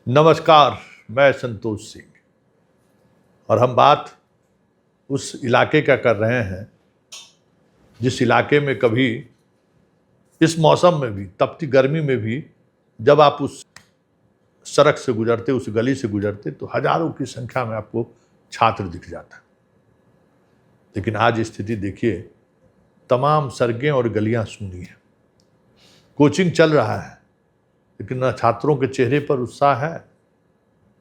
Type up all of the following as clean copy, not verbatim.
नमस्कार, मैं संतोष सिंह और हम बात उस इलाके का कर रहे हैं जिस इलाके में कभी इस मौसम में भी, तपती गर्मी में भी, जब आप उस सड़क से गुजरते, उस गली से गुजरते तो हजारों की संख्या में आपको छात्र दिख जाता। लेकिन आज स्थिति देखिए, तमाम सड़कें और गलियां सूनी हैं। कोचिंग चल रहा है लेकिन न छात्रों के चेहरे पर उत्साह है,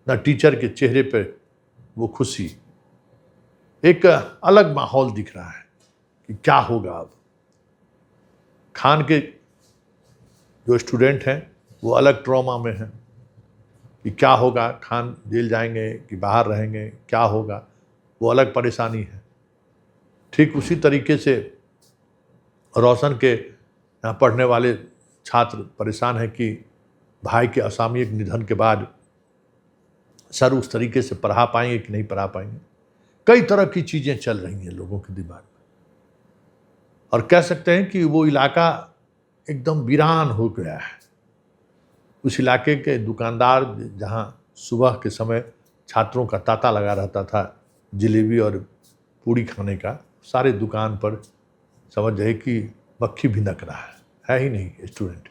न टीचर के चेहरे पर वो खुशी। एक अलग माहौल दिख रहा है कि क्या होगा अब। खान के जो स्टूडेंट हैं वो अलग ट्रॉमा में हैं कि क्या होगा, खान जेल जाएंगे कि बाहर रहेंगे, क्या होगा, वो अलग परेशानी है। ठीक उसी तरीके से रोशन के यहाँ पढ़ने वाले छात्र परेशान हैं कि भाई के असामयिक निधन के बाद सर उस तरीके से पढ़ा पाएंगे कि नहीं पढ़ा पाएंगे। कई तरह की चीज़ें चल रही हैं लोगों के दिमाग में और कह सकते हैं कि वो इलाका एकदम वीरान हो गया है। उस इलाके के दुकानदार जहाँ सुबह के समय छात्रों का तांता लगा रहता था जलेबी और पूड़ी खाने का, सारे दुकान पर समझ जाए कि मक्खी भिनक रहा है ही नहीं स्टूडेंट।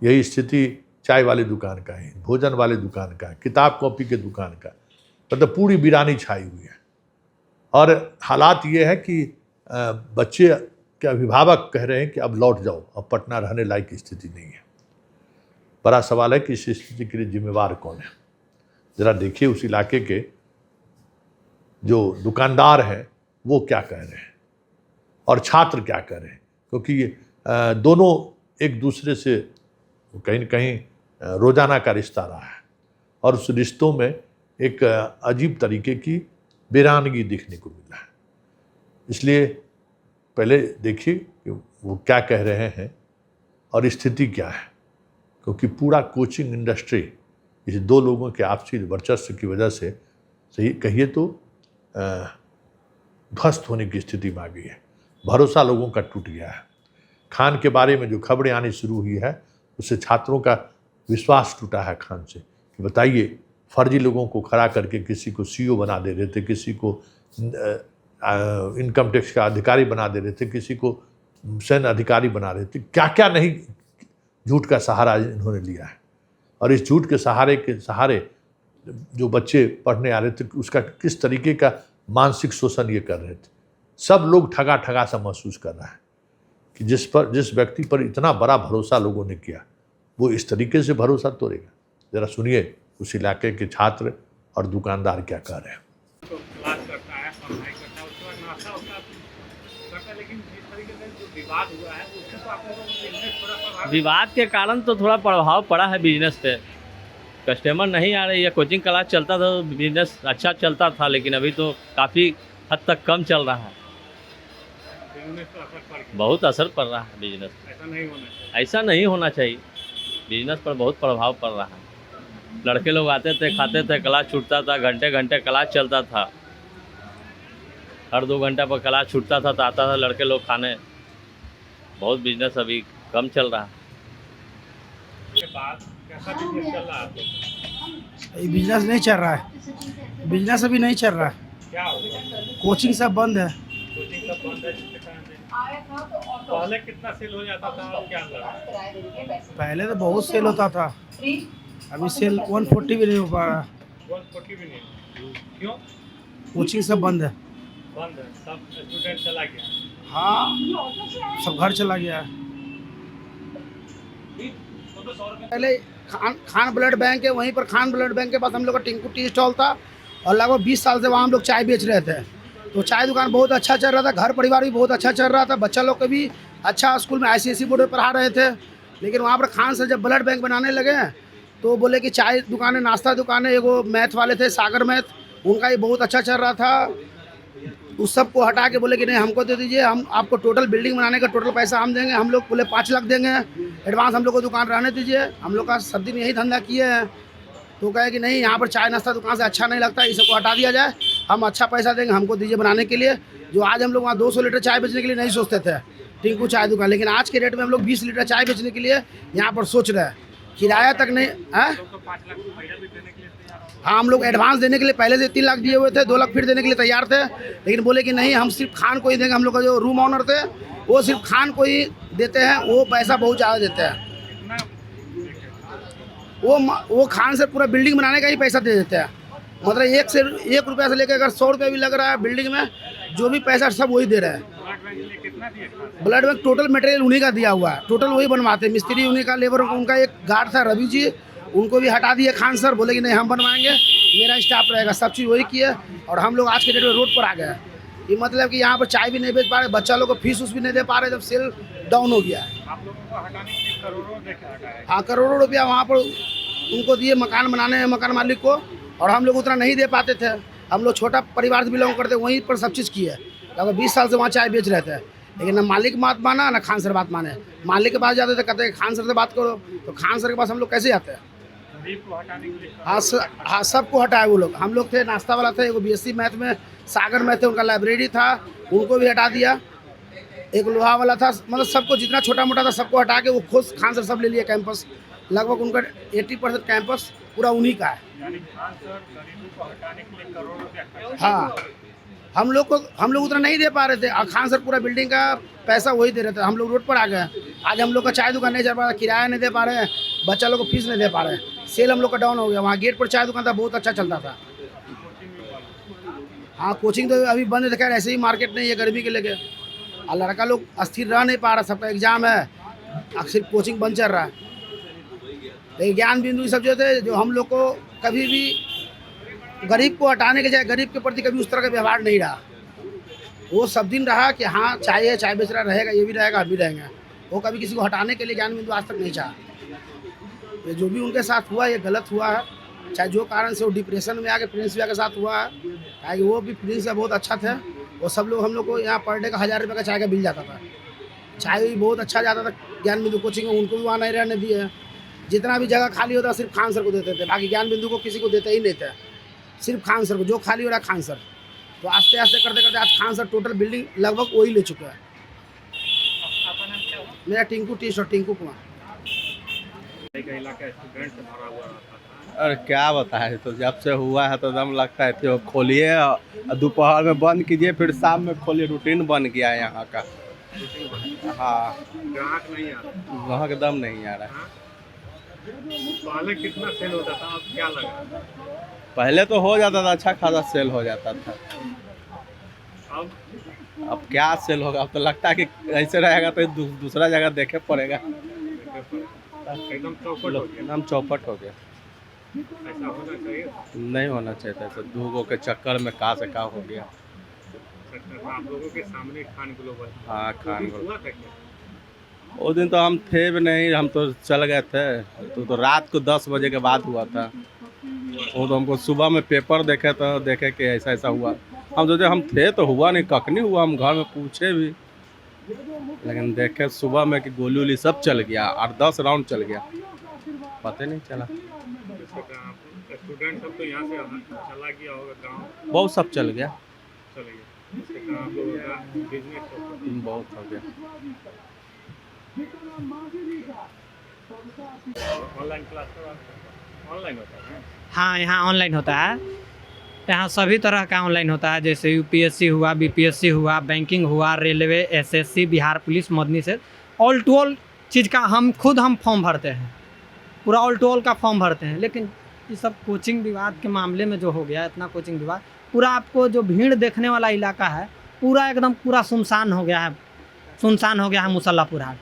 यही स्थिति चाय वाले दुकान का है, भोजन वाले दुकान का है, किताब कॉपी के दुकान का, मतलब पूरी वीरानी छाई हुई है। और हालात ये है कि बच्चे के अभिभावक कह रहे हैं कि अब लौट जाओ, अब पटना रहने लायक स्थिति नहीं है। बड़ा सवाल है कि इस स्थिति के लिए जिम्मेवार कौन है। ज़रा देखिए उस इलाके के जो दुकानदार हैं वो क्या कह रहे हैं और छात्र क्या कह रहे हैं, क्योंकि दोनों एक दूसरे से कहीं न कहीं रोजाना का रिश्ता रहा है और उस रिश्तों में एक अजीब तरीके की वीरानगी देखने को मिला है। इसलिए पहले देखिए कि वो क्या कह रहे हैं और स्थिति क्या है, क्योंकि पूरा कोचिंग इंडस्ट्री इस दो लोगों के आपसी वर्चस्व की वजह से सही कहिए तो ध्वस्त होने की स्थिति में आ गई है। भरोसा लोगों का टूट गया है। खान के बारे में जो खबरें आनी शुरू हुई है उससे छात्रों का विश्वास टूटा है खान से कि बताइए, फर्जी लोगों को खड़ा करके किसी को सीईओ बना दे रहे थे, किसी को इनकम टैक्स का अधिकारी बना दे रहे थे, किसी को सैन्य अधिकारी बना रहे थे। क्या क्या नहीं झूठ का सहारा इन्होंने लिया है। और इस झूठ के सहारे जो बच्चे पढ़ने आ रहे थे उसका किस तरीके का मानसिक शोषण ये कर रहे थे। सब लोग ठगा ठगा सा महसूस कर रहा है कि जिस व्यक्ति पर इतना बड़ा भरोसा लोगों ने किया वो इस तरीके से भरोसा तोड़ेगा। ज़रा सुनिए उस इलाके के छात्र और दुकानदार क्या कह रहे हैं। तो क्लास करता है, पढ़ाई करता है, उसके बाद नाश्ता उसका करता है, लेकिन जिस तरीके से जो विवाद हुआ है उससे तो आप लोगों को बिजनेस थोड़ा प्रभावित। विवाद के कारण तो थोड़ा प्रभाव पड़ा है बिजनेस पे। कस्टमर नहीं आ रही है। कोचिंग क्लास चलता था तो बिजनेस अच्छा चलता था, लेकिन अभी तो काफ़ी हद तक कम चल रहा है। बिजनेस पर असर पड़ गया। बहुत असर पड़ रहा है बिजनेस पे। ऐसा नहीं होना चाहिए। ऐसा नहीं होना चाहिए। बिजनेस पर बहुत प्रभाव पड़ रहा है। लड़के लोग आते थे, खाते थे, क्लास छूटता था, घंटे घंटे क्लास चलता था। हर 2 घंटा पर क्लास छूटता था तो आता था लड़के लोग खाने। बहुत बिजनेस अभी कम चल रहा है। उसके बाद कैसा बिजनेस चल रहा है आप लोग? ये बिजनेस नहीं चल रहा है। बिजनेस अभी नहीं चल रहा है। क्या होगा? कोचिंग सब बंद है। कोचिंग सब बंद है जिसके कारण पहले कितना सेल हो जाता था और क्या लगा? पहले तो बहुत सेल होता था, अभी सेल 140 भी नहीं हो पा रहा। 140 भी नहीं। क्यों? कोचिंग सब बंद है। बंद है, सब स्टूडेंट चला गया। हाँ, सब घर चला गया है। पहले खान ब्लड बैंक है, वहीं पर खान ब्लड बैंक के पास हम लोग का टिंकू टी स्टॉल था और लगभग 20 साल से वहाँ हम लोग चाय बेच रहे थे। तो चाय दुकान बहुत अच्छा चल रहा था, घर परिवार भी बहुत अच्छा चल रहा था, बच्चा लोग के भी अच्छा स्कूल में ICSE बोर्ड में पढ़ा रहे थे। लेकिन वहाँ पर खान से जब ब्लड बैंक बनाने लगे तो बोले कि चाय दुकानें, नाश्ता दुकानें, एगो मैथ वाले थे सागर मैथ, उनका ही बहुत अच्छा चल रहा था। उस सब को हटा के बोले कि नहीं, हमको दे दीजिए, हम आपको टोटल बिल्डिंग बनाने का टोटल पैसा हम देंगे। हम लोग बोले 5 लाख देंगे एडवांस, हम लोग को दुकान रहने दीजिए। हम लोग का सब दिन यही धंधा किए हैं। तो कहे कि नहीं, यहाँ पर चाय नाश्ता दुकान से अच्छा नहीं लगता, इस सबको हटा दिया जाए, हम अच्छा पैसा देंगे, हमको दीजिए बनाने के लिए। जो आज हम लोग वहाँ 200 लीटर चाय बेचने के लिए नहीं सोचते थे टिंकू चाय दुकान, लेकिन आज के डेट में हम लोग 20 लीटर चाय बेचने के लिए यहाँ पर सोच रहे हैं। किराया तक नहीं है। तो 5 लाख रुपया भी देने के लिए तैयार हो। हाँ, हम लोग एडवांस देने के लिए पहले से 3 लाख दिए हुए थे, 2 लाख फिर देने के लिए तैयार थे, लेकिन बोले कि नहीं, हम सिर्फ खान को ही देंगे। हम लोग का जो रूम ऑनर थे वो सिर्फ खान को ही देते हैं, वो पैसा बहुत ज़्यादा देते हैं। कितना वो खान से पूरा बिल्डिंग बनाने का ही पैसा दे देते हैं। मतलब 1 रुपया से लेकर अगर 100 रुपया भी लग रहा है बिल्डिंग में, जो भी पैसा सब वही दे रहे हैं। ब्लड बैंक के लिए कितना दिए Khan? Blood bank total material उन्हीं का दिया हुआ है, टोटल वही बनवाते हैं, मिस्त्री उन्हीं का, लेबर उनका। एक गार्ड था रवि जी, उनको भी हटा दिए खान सर, बोले कि नहीं हम बनवाएंगे, मेरा स्टाफ रहेगा, सब चीज़ वही किए। और हम लोग आज के डेट में रोड पर आ गए हैं। ये मतलब कि यहाँ पर चाय भी नहीं बेच पा रहे, बच्चा लोग को फीस भी नहीं दे पा रहे, जब सेल डाउन हो गया है। आप लोगों को हटाने के लिए करोड़ों देके हटाया। हाँ, करोड़ों रुपया वहाँ पर उनको दिए मकान बनाने में, मकान मालिक को, और हम लोग उतना नहीं दे पाते थे। हम लोग छोटा परिवार से बिलोंग करते, वहीं पर सब चीज़ किए। लगभग 20 साल से वहाँ चाय बेच रहे थे, लेकिन ना मालिक बात माना ना खान सर बात माने। मालिक के पास जाते थे, कहते खान सर से बात करो, तो खान सर के पास हम लोग कैसे जाते हैं? गरीब को हटाने के लिए हाँ, सबको हटाए वो लोग। हम लोग थे, नाश्ता वाला थे, एगो BSc मैथ में सागर में थे, उनका लाइब्रेरी था, उनको भी हटा दिया। एक लोहा वाला था, मतलब सबको जितना छोटा मोटा था सबको हटा के वो खुद खान सर सब ले लिया कैंपस। लगभग उनका 80% कैंपस पूरा उन्हीं का है। यानी खान सर गरीबों को हटाने के लिए करोड़ों रुपया खर्च। हाँ, हम लोग उतना नहीं दे पा रहे थे, और खान सर पूरा बिल्डिंग का पैसा वही दे रहे थे। हम लोग रोड पर आ गए। आज हम लोग का चाय दुकान नहीं चल पा रहा, किराया नहीं दे पा रहे हैं, बच्चा लोग को फीस नहीं दे पा रहे हैं, सेल हम लोग का डाउन हो गया। वहाँ गेट पर चाय दुकान था, बहुत अच्छा चलता था। हाँ, कोचिंग तो अभी बंद है, खैर ऐसे ही मार्केट नहीं है गर्मी के लेके, और लड़का लोग अस्थिर रह नहीं पा रहा, सबका एग्जाम है, सिर्फ कोचिंग बंद चल रहा है। लेकिन ज्ञान बिंदु सब जो थे, जो हम लोग को कभी भी गरीब को हटाने के जाए, गरीब के प्रति कभी उस तरह का व्यवहार नहीं रहा। वो सब दिन रहा कि हाँ चाय है, चाय बेच रहा रहेगा, ये भी रहेगा, हम भी रहेंगे। वो कभी किसी को हटाने के लिए ज्ञान बिंदु आज तक नहीं चाहा। ये जो भी उनके साथ हुआ, ये गलत हुआ है। चाहे जो कारण से वो डिप्रेशन में आके प्रिंस भैया के साथ हुआ है, ताकि वो भी प्रिंस भैया बहुत अच्छा थे। वो सब लोग, हम लोग को यहाँ पर डे का 1000 रुपये का चाय का बिल जाता था। चाय भी बहुत अच्छा जाता था। ज्ञान बिंदु कोचिंग में उनको भी वहाँ नहीं रहने दिए। जितना भी जगह खाली होता सिर्फ खान सर को देते थे, बाकी ज्ञान बिंदु को किसी को देते ही नहीं थे, सिर्फ खान सर को। जो खाली हो रहा है खान सर। तो आस्ते आस्ते करते करते आज खान सर टोटल बिल्डिंग लगभग वही ले चुके हैं। आपका नाम क्या हुआ? मेरा टिंकू टी और टिंकू कुमार। का इलाका स्टूडेंट से भरा हुआ रहता था। अरे क्या बताए, तो जब से हुआ है तो दम लगता है तो खोलिए, दोपहर में बंद कीजिए, फिर शाम में खोलिए, रूटीन बन गया है यहाँ का। हाँ, ग्राहक नहीं आता। वहाँ का दम नहीं आ रहा है। हाँ? पहले कितना सेल होता था, अब क्या लगा? पहले तो हो जाता था, अच्छा खासा सेल हो जाता था। अब क्या सेल होगा? अब तो लगता है कि ऐसे रहेगा तो दूसरा जगह देखे पड़ेगा। एकदम चौपट हो गया। एकदम चौपट हो गया। ऐसा होना चाहिए। नहीं होना चाहिए था ऐसे, दूगों के चक्कर में का से का हो गया। आप लोगों के सामने खान ग्लोबल। हाँ, खान ग्लोबल। हुआ था क्या? वो दिन तो हम थे भी नहीं, हम तो चल गए थे। तो रात को 10 बजे के बाद हुआ था। वो तो हमको सुबह में पेपर देखे तो देखे कि ऐसा ऐसा हुआ। हम सोचे हम थे तो हुआ नहीं, कखनी हुआ। हम घर में पूछे भी, लेकिन देखे सुबह में कि गोली वोली सब चल गया, 8-10 राउंड चल गया, पता नहीं चला। स्टूडेंट सब तो यहाँ से चला गया होगा, गाँव बहुत सब चल गया, चले गए। इसके कारण आप लोगों का बिजनेस बहुत हो गया। ऑनलाइन क्लास ऑनलाइन होता है। हाँ, यहाँ ऑनलाइन होता है। यहाँ सभी तरह का ऑनलाइन होता है, जैसे UPSC हुआ, BPSC हुआ, बैंकिंग हुआ, रेलवे, SSC, बिहार पुलिस, मदनी से ऑल टू ऑल चीज़ का हम फॉर्म भरते हैं। पूरा ऑल टू ऑल का फॉर्म भरते हैं। लेकिन ये सब कोचिंग विवाद के मामले में जो हो गया, इतना कोचिंग विवाद, पूरा आपको जो भीड़ देखने वाला इलाका है पूरा एकदम पूरा सुनसान हो गया है। सुनसान हो गया है मुसल्लापुर हाट।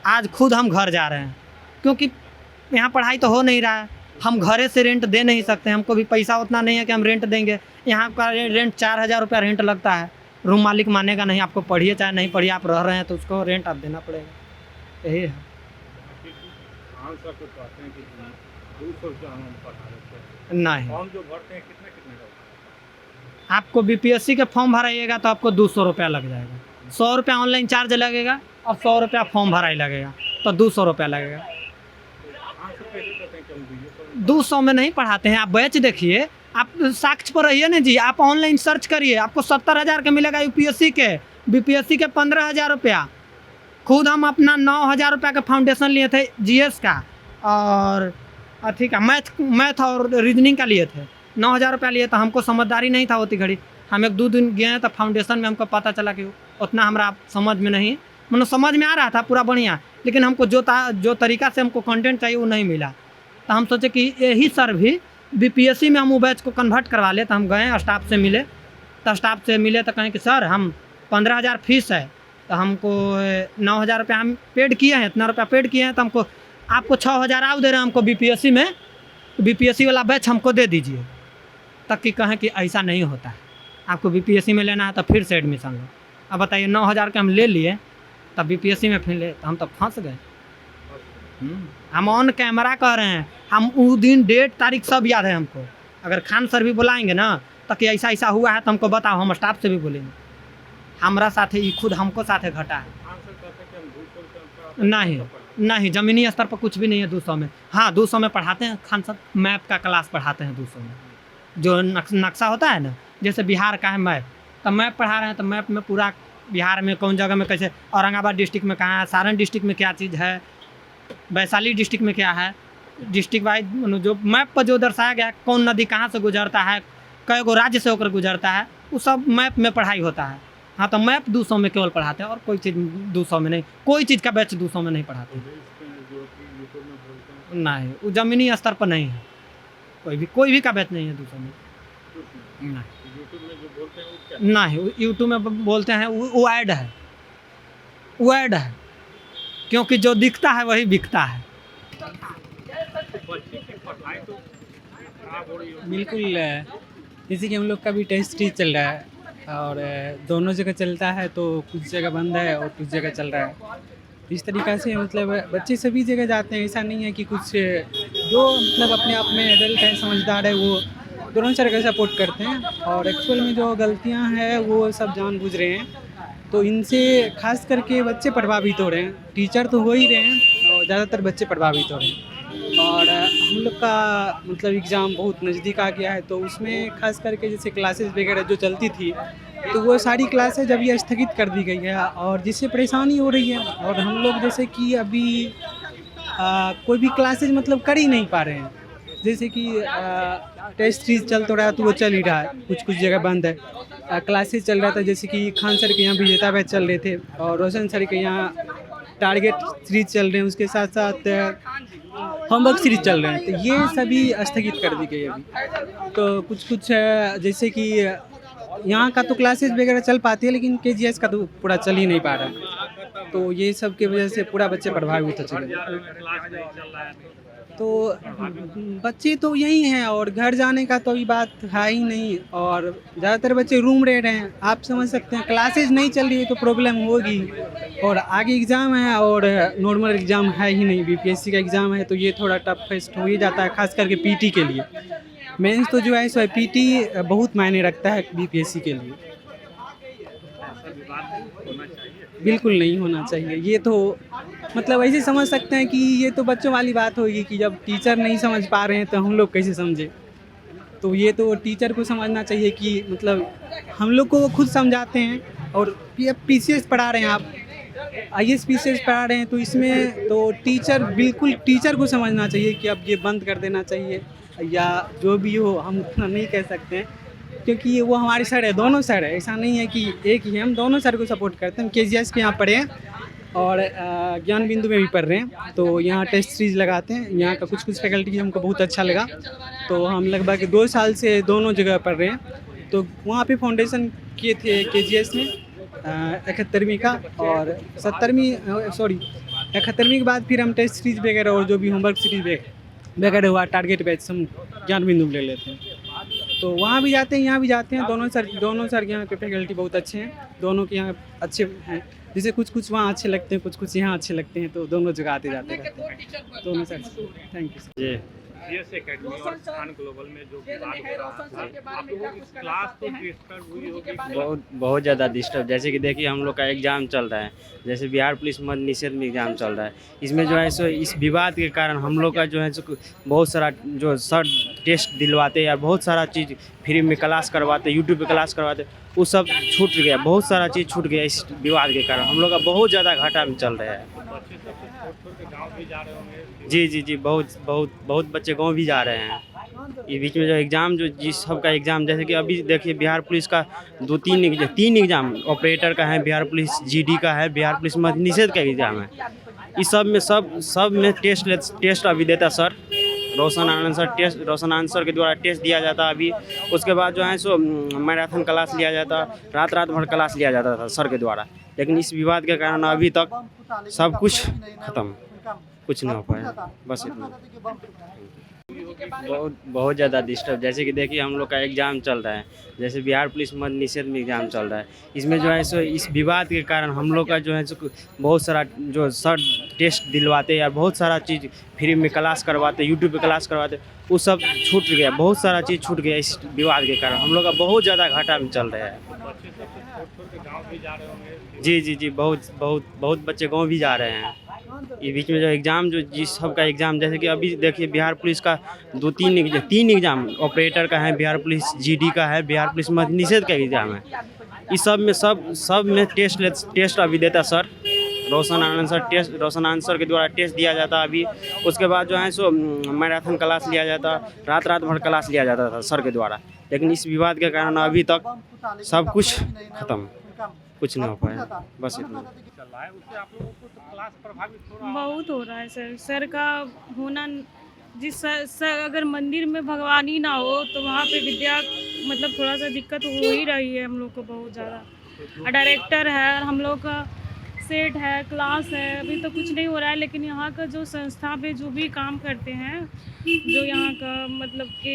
आज खुद हम घर जा रहे हैं, क्योंकि यहाँ पढ़ाई तो हो नहीं रहा है। हम घरे से रेंट दे नहीं सकते, हमको भी पैसा उतना नहीं है कि हम रेंट देंगे। यहाँ का रेंट 4000 रुपया रेंट लगता है। रूम मालिक मानेगा नहीं, आपको पढ़िए चाहे नहीं पढ़िए, आप रह रहे हैं तो उसको रेंट आप देना पड़ेगा। यही है। नहीं, फॉर्म जो भरते हैं कितने का? आपको BPSC के फॉर्म भराइएगा तो आपको 200 रुपया लग जाएगा। 100 रुपया ऑनलाइन चार्ज लगेगा और 100 रुपया फॉर्म भराई लगेगा, तो 200 रुपया लगेगा। 200 में नहीं पढ़ाते हैं। आप बैच देखिए, आप साक्ष्य पर रहिए ना जी, आप ऑनलाइन सर्च करिए, आपको 70,000 का मिलेगा UPSC के, BPSC के 15,000 रुपया। खुद हम अपना 9,000 रुपया का फाउंडेशन लिए थे GS का, और ठीक है मैथ और रीजनिंग का लिए थे। 9,000 रुपया लिए, तो हमको समझदारी नहीं था होती घड़ी। हम 1-2 दिन गए तो फाउंडेशन में हमको पता चला कि उतना हमारा समझ में नहीं, मतलब समझ में आ रहा था पूरा बढ़िया, लेकिन हमको जो तरीका से हमको कंटेंट चाहिए वो नहीं मिला। तो हम सोचे कि यही सर भी बीपीएससी में हम वो बैच को कन्वर्ट करवा ले। तो हम गए स्टाफ से मिले, तो स्टाफ से मिले तो कहें कि सर हम 15,000 फीस है, तो हमको 9,000 रुपया हम पेड किए हैं, इतना रुपया पेड किए हैं, तो हमको आपको 6,000 और दे रहे हैं हमको बीपीएससी में, बीपीएससी वाला बैच हमको दे दीजिए। तब कि कहें कि ऐसा नहीं होता है, आपको बीपीएससी में लेना है तो फिर से एडमिशन लो। अब बताइए 9,000 के हम ले लिए, तब बीपीएससी में फिर ले, तो हम तो फंस गए। हम ऑन कैमरा कह रहे हैं, हम वो दिन डेट तारीख सब याद है हमको। अगर खान सर भी बुलाएंगे ना तो कि ऐसा ऐसा हुआ है तो हमको बताओ, हम स्टाफ से भी बोलेंगे। हमारा साथे ये खुद हमको साथे घटा है। नहीं ज़मीनी स्तर पर कुछ भी नहीं है 200 में। हाँ 200 में पढ़ाते हैं खान सर, मैप का क्लास पढ़ाते हैं 200 में। जो नक्शा होता है ना, जैसे बिहार का है मैप, तो मैप पढ़ा रहे हैं, तो मैप में पूरा बिहार में कौन जगह में कैसे, औरंगाबाद डिस्ट्रिक्ट में कहाँ है, सारण डिस्ट्रिक्ट में क्या चीज़ है, वैशाली डिस्ट्रिक्ट में क्या है, डिस्ट्रिक्ट वाइज जो मैप पर जो दर्शाया गया, कौन नदी कहाँ से गुजरता है, कई गो राज्य से होकर गुजरता है, वो सब मैप में पढ़ाई होता है। हाँ तो मैप 200 में केवल पढ़ाते हैं, और कोई चीज़ 200 में नहीं, कोई चीज़ का बैच 200 में नहीं पढ़ाते। नहीं, वो ज़मीनी स्तर पर नहीं है, कोई भी का बैच नहीं है 200 में। नहीं यूट्यूब में बोलते हैं वो ऐड है, वो ऐड है, क्योंकि जो दिखता है वही बिकता है। बिल्कुल, जैसे कि हम लोग का भी टेस्ट सीरीज चल रहा है और दोनों जगह चलता है, तो कुछ जगह बंद है और कुछ जगह चल रहा है। इस तरीक़ा से मतलब बच्चे सभी जगह जाते हैं, ऐसा नहीं है कि कुछ जो मतलब अपने आप में एडल्ट है, समझदार है, वो दोनों तरह का सपोर्ट करते हैं। और एक्चुअल में जो गलतियां हैं वो सब जानबूझ रहे हैं, तो इनसे खास करके बच्चे प्रभावित हो रहे हैं। टीचर तो हो ही रहे हैं और ज़्यादातर बच्चे प्रभावित हो रहे हैं। और हम लोग का मतलब एग्ज़ाम बहुत नज़दीक आ गया है, तो उसमें खास करके जैसे क्लासेस वगैरह जो चलती थी, तो वो सारी क्लासेस जब ये स्थगित कर दी गई है, और जिससे परेशानी हो रही है। और हम लोग जैसे कि अभी कोई भी क्लासेज मतलब कर ही नहीं पा रहे हैं। जैसे कि टेस्ट सीरीज चल तो रहा, तो वो चल ही रहा है, कुछ जगह बंद है। क्लासेज चल रहा था, जैसे कि खान सर के यहाँ विजेता बैच चल रहे थे, और रोशन सर के यहाँ टारगेट सीरीज चल रहे हैं, उसके साथ साथ होमवर्क सीरीज चल रहे हैं, तो ये सभी स्थगित कर दी गई अभी। तो कुछ जैसे कि यहाँ का तो क्लासेस वगैरह चल पाती है, लेकिन केजीएस का तो पूरा चल ही नहीं पा रहा है। तो ये सब की वजह से पूरा बच्चे प्रभावित हो चुके हैं। तो बच्चे तो यही हैं, और घर जाने का तो अभी बात है ही नहीं, और ज़्यादातर बच्चे रूम रह रहे हैं। आप समझ सकते हैं, क्लासेज नहीं चल रही है तो प्रॉब्लम होगी। और आगे एग्ज़ाम है, और नॉर्मल एग्ज़ाम है ही नहीं, बीपीएससी का एग्ज़ाम है, तो ये थोड़ा टफ फेस्ट हो ही जाता है, खास करके पीटी के लिए। मेंस तो जो है सो पीटी बहुत मायने रखता है बीपीएससी के लिए। बिल्कुल नहीं होना चाहिए। ये तो मतलब ऐसे समझ सकते हैं कि ये तो बच्चों वाली बात होगी कि जब टीचर नहीं समझ पा रहे हैं तो हम लोग कैसे समझे। तो ये तो टीचर को समझना चाहिए कि मतलब हम लोग को खुद समझाते हैं, और पीसीएस पढ़ा रहे हैं आप, आईएएस पीसीएस पढ़ा रहे हैं, तो इसमें तो टीचर बिल्कुल टीचर को समझना चाहिए कि अब ये बंद कर देना चाहिए, या जो भी हो, हम उतना नहीं कह सकते हैं, क्योंकि वो हमारे सर है, दोनों सर है, ऐसा नहीं है कि एक ही। हम दोनों सर को सपोर्ट करते हैं। केजीएस के यहाँ पढ़े हैं और ज्ञान बिंदु में भी पढ़ रहे हैं, तो यहाँ टेस्ट सीरीज लगाते हैं। यहाँ का कुछ फैकल्टी हमको बहुत अच्छा लगा, तो हम लगभग 2 साल से दोनों जगह पढ़ रहे हैं। तो वहाँ पे फाउंडेशन किए थे केजीएस में 71वीं का, और 71वीं के बाद फिर हम टेस्ट सीरीज वगैरह और जो भी होमवर्क सीरीज वगैरह हुआ, टारगेट बैच हम ज्ञान बिंदु में ले लेते हैं। तो वहाँ भी जाते हैं, यहाँ भी जाते हैं। दोनों सर यहाँ के फैकल्टी बहुत अच्छे हैं, दोनों के यहाँ अच्छे हैं। जैसे कुछ वहाँ अच्छे लगते हैं, कुछ यहाँ अच्छे लगते हैं, तो दोनों जगह आते जाते रहते हैं दोनों sir. Thank you sir. GS academy और खान ग्लोबल में जो विवाद हो रहा था, आप लोगों की क्लास तो डिस्टर्ब हुई होगी? बहुत ज़्यादा डिस्टर्ब। जैसे कि देखिए हम लोग का एग्ज़ाम चल रहा है, जैसे बिहार पुलिस मद निषेध में एग्ज़ाम चल रहा है। इसमें जो है सो इस विवाद के कारण हम लोग का जो है सो बहुत सारा जो सर टेस्ट दिलवाते या बहुत सारा चीज़ फ्री में क्लास करवाते, यूट्यूब पे क्लास करवाते, वो सब छूट गया, बहुत सारा चीज़ छूट गया इस विवाद के कारण। हम लोग का बहुत ज़्यादा घाटा में चल रहा है। सबसे छोटे गाँव भी जा रहे होंगे। जी जी जी, बहुत बहुत बहुत बच्चे गाँव भी जा रहे हैं। ये बीच में जो एग्ज़ाम जो जिस सबका एग्ज़ाम, जैसे कि अभी देखिए बिहार पुलिस का तीन एग्ज़ाम ऑपरेटर का है, बिहार पुलिस जीडी का है, बिहार पुलिस मद्य निषेध का एग्ज़ाम है। इस सब में टेस्ट अभी देता सर रोशन आनंद सर के द्वारा टेस्ट दिया जाता अभी। उसके बाद जो है सो मैराथन क्लास लिया जाता, रात भर क्लास लिया जाता था सर के द्वारा। लेकिन इस विवाद के कारण अभी तक सब कुछ खत्म, कुछ नहीं हो पाया, बस इतना। बहुत ज़्यादा डिस्टर्ब, जैसे कि देखिए हम लोग का एग्ज़ाम चल रहा है, जैसे बिहार पुलिस मद्य निषेध में एग्ज़ाम चल रहा है। इसमें जो है सो इस विवाद के कारण हम लोग का जो है सो बहुत सारा जो सर टेस्ट दिलवाते या बहुत सारा चीज़ फ्री में क्लास करवाते, यूट्यूब पे क्लास करवाते, वो सब छूट गया, बहुत सारा चीज़ छूट गया इस विवाद के कारण। हम लोग का बहुत ज़्यादा घाटा में चल रहा है। बच्चे सबसे छोटे गाँव भी जा रहे होंगे। जी जी जी, बहुत बच्चे गाँव भी जा रहे हैं। ये बीच में जो एग्ज़ाम जो जिस सबका एग्ज़ाम, जैसे कि अभी देखिए बिहार पुलिस का तीन एग्ज़ाम ऑपरेटर का है, बिहार पुलिस जीडी का है, बिहार पुलिस मद्य निषेध का एग्ज़ाम है। इस सब में टेस्ट अभी देता सर रोशन आनंद सर के द्वारा टेस्ट दिया जाता अभी। उसके बाद जो है सो मैराथन क्लास लिया जाता, रात भर क्लास लिया जाता था सर के द्वारा। लेकिन इस विवाद के कारण अभी तक सब कुछ खत्म, कुछ नहीं हो पाया, बस इतना। चल रहा है उससे आप लोगों को तो क्लास प्रभावित हो रहा है। बहुत हो रहा है सर का होना। सर अगर मंदिर में भगवान ही ना हो तो वहाँ पे विद्या मतलब थोड़ा सा दिक्कत हो ही रही है हम लोग को बहुत ज़्यादा। डायरेक्टर है, हम लोग का सेट है, क्लास है, अभी तो कुछ नहीं हो रहा है। लेकिन यहाँ का जो संस्था पे जो भी काम करते हैं, जो यहाँ का मतलब कि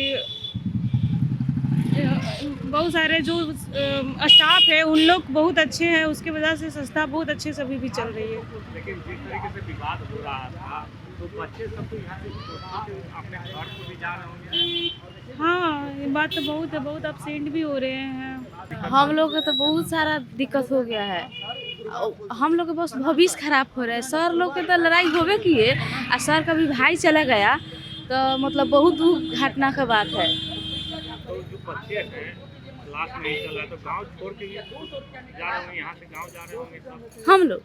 बहुत सारे जो स्टाफ है उन लोग बहुत अच्छे हैं, उसके वजह से संस्था बहुत अच्छे से अभी भी चल रही है। लेकिन जिस तरीके से विवाद हो रहा था तो बच्चे सब तो यहाँ से अपने घर को भी जा रहे होंगे। हाँ, ये बात तो बहुत है, बहुत अपसेंट भी हो रहे हैं। हम लोग का तो बहुत सारा दिक्कत हो गया है। हम लोग का बस भविष्य खराब हो रहा है। सर लोग के तो लड़ाई होवे की है, और सर का भी भाई चला गया तो मतलब बहुत दुख घटना का बात है। तो जो बच्चे हैं क्लास नहीं चल रहा तो गांव छोड़ के ये जा रहे होंगे, यहाँ से गांव जा रहे होंगे सब। हम लोग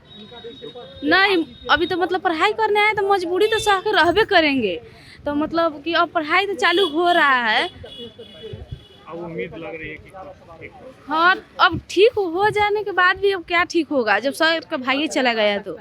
नहीं, अभी तो मतलब पढ़ाई करने आए तो मजबूरी तो सह कर रहबे करेंगे। तो मतलब कि अब पढ़ाई तो चालू हो रहा है। अब उम्मीद लग रही है कि कुछ ठीक हो। हाँ, अब ठीक हो जाने के बाद भी अब क्या ठीक होगा जब सर का भाई चला गया तो।